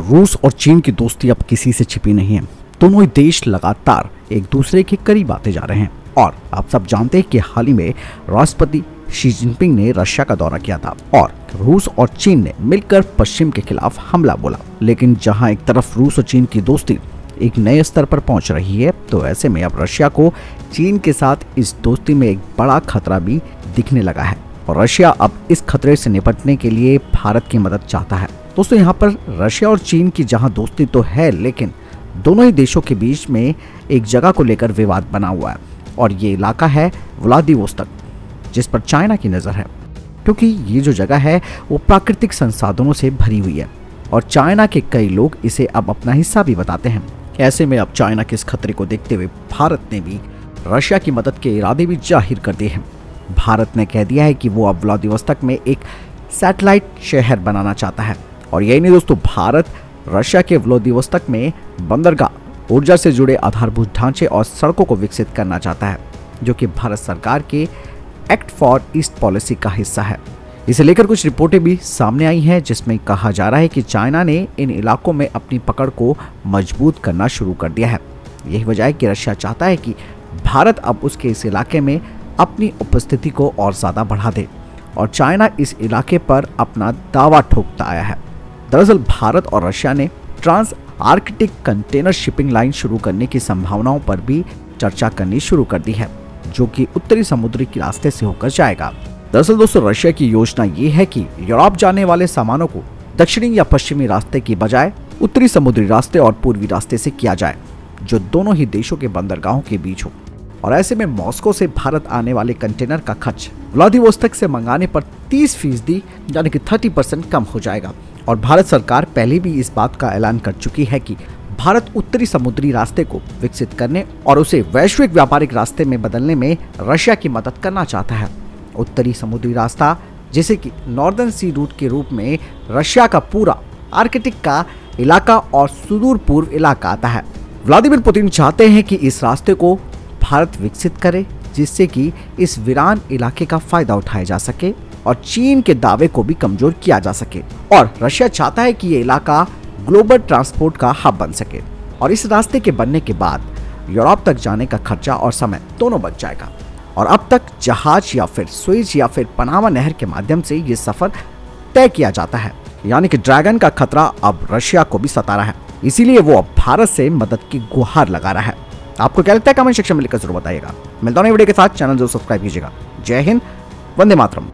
रूस और चीन की दोस्ती अब किसी से छिपी नहीं है। दोनों ही देश लगातार एक दूसरे के करीब आते जा रहे हैं और आप सब जानते हैं कि हाल ही में राष्ट्रपति शी जिनपिंग ने रशिया का दौरा किया था और रूस और चीन ने मिलकर पश्चिम के खिलाफ हमला बोला। लेकिन जहां एक तरफ रूस और चीन की दोस्ती एक नए स्तर पर पहुंच रही है, तो ऐसे में अब रशिया को चीन के साथ इस दोस्ती में एक बड़ा खतरा भी दिखने लगा है और रशिया अब इस खतरे से निपटने के लिए भारत की मदद चाहता है। दोस्तों, यहाँ पर रशिया और चीन की जहाँ दोस्ती तो है, लेकिन दोनों ही देशों के बीच में एक जगह को लेकर विवाद बना हुआ है और ये इलाका है व्लादिवोस्तोक, जिस पर चाइना की नज़र है, क्योंकि ये जो जगह है वो प्राकृतिक संसाधनों से भरी हुई है और चाइना के कई लोग इसे अब अपना हिस्सा भी बताते हैं। ऐसे में अब चाइना के इस खतरे को देखते हुए भारत ने भी रशिया की मदद के इरादे भी जाहिर कर दिए हैं। भारत ने कह दिया है कि वो अब व्लादिवोस्तोक में एक सैटेलाइट शहर बनाना चाहता है और यही नहीं दोस्तों, भारत रशिया के व्लादिवोस्तोक में बंदरगाह, ऊर्जा से जुड़े आधारभूत ढांचे और सड़कों को विकसित करना चाहता है, जो कि भारत सरकार के एक्ट फॉर ईस्ट पॉलिसी का हिस्सा है। इसे लेकर कुछ रिपोर्टें भी सामने आई हैं, जिसमें कहा जा रहा है कि चाइना ने इन इलाकों में अपनी पकड़ को मजबूत करना शुरू कर दिया है। यही वजह है कि रशिया चाहता है कि भारत अब उसके इस इलाके में अपनी उपस्थिति को और ज़्यादा बढ़ा दे और चाइना इस इलाके पर अपना दावा ठोकता आया है। दरअसल भारत और रशिया ने trans Arctic container shipping line शुरू करने की संभावनाओं पर भी चर्चा करनी शुरू कर दी है, जो कि उत्तरी समुद्री के रास्ते से होकर जाएगा। दरअसल दोस्तों, रशिया की योजना ये है कि यूरोप जाने वाले सामानों को दक्षिणी या पश्चिमी रास्ते की बजाय उत्तरी समुद्री रास्ते और पूर्वी रास्ते से किया जाए, जो दोनों ही देशों के बंदरगाहों के बीच हो। और ऐसे में मॉस्को से भारत आने वाले कंटेनर का खर्च व्लादिवोस्तोक से मंगाने पर 30% यानी कि 30% कम हो जाएगा। और भारत सरकार पहले भी इस बात का ऐलान कर चुकी है कि भारत उत्तरी समुद्री रास्ते को विकसित करने और उसे वैश्विक व्यापारिक रास्ते में बदलने में रशिया की मदद करना चाहता है। उत्तरी समुद्री रास्ता, जिसे कि नॉर्दर्न सी रूट के रूप में रशिया का पूरा आर्कटिक का इलाका और सुदूर पूर्व इलाका आता है। व्लादिमीर पुतिन चाहते हैं कि इस रास्ते को भारत विकसित करे, जिससे कि इस वीरान इलाके का फायदा उठाया जा सके और चीन के दावे को भी कमजोर किया जा सके। और रशिया चाहता है कि ये इलाका ग्लोबल ट्रांसपोर्ट का हब बन सके और इस रास्ते के बनने के बाद यूरोप तक जाने का खर्चा और समय दोनों बच जाएगा। और अब तक जहाज या फिर स्वेज या फिर पनामा नहर के माध्यम से ये सफर तय किया जाता है, यानी कि ड्रैगन का खतरा अब रशिया को भी सता रहा है। इसीलिए वो अब भारत से मदद की गुहार लगा रहा है। आपको क्या लगता है, कमेंट सेक्शन में लिखकर जरूर बताइएगा। मिलता हूं नई वीडियो के साथ, चैनल जरूर सब्सक्राइब कीजिएगा। जय हिंद, वंदे मातरम।